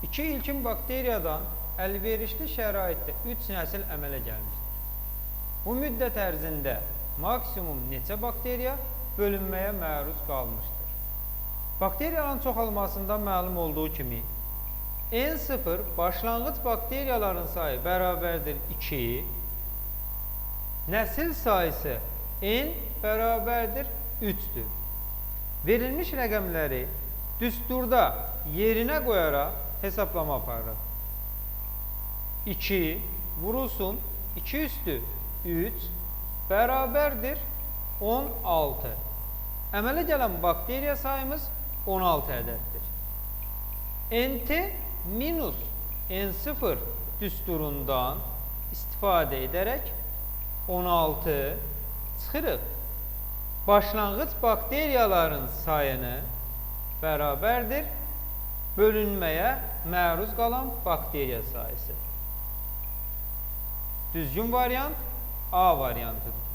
İki ilkin bakteriyadan əlverişli şəraitdə 3 nəsil əmələ gəlmişdir. Bu müddət ərzində maksimum neçə bakteriya bölünməyə məruz qalmışdır? Bakteriyaların çoxalmasında məlum olduğu kimi N0 başlanğıc bakteriyaların sayı bərabərdir 2, nəsil sayısı N bərabərdir 3-dür. Verilmiş rəqəmləri düsturda yerinə qoyaraq hesablama aparırıq. 2 vurulsun 2 üstü 3 bərabərdir 16. Əmələ gələn bakteriya sayımız 16 ədəddir. NT minus N0 düsturundan istifadə edərək 16 çıxırıq. Başlanğıc bakteriyaların sayını bərabərdir bölünməyə məruz qalan bakteriya sayısı. Düzgün variant A variantıdır.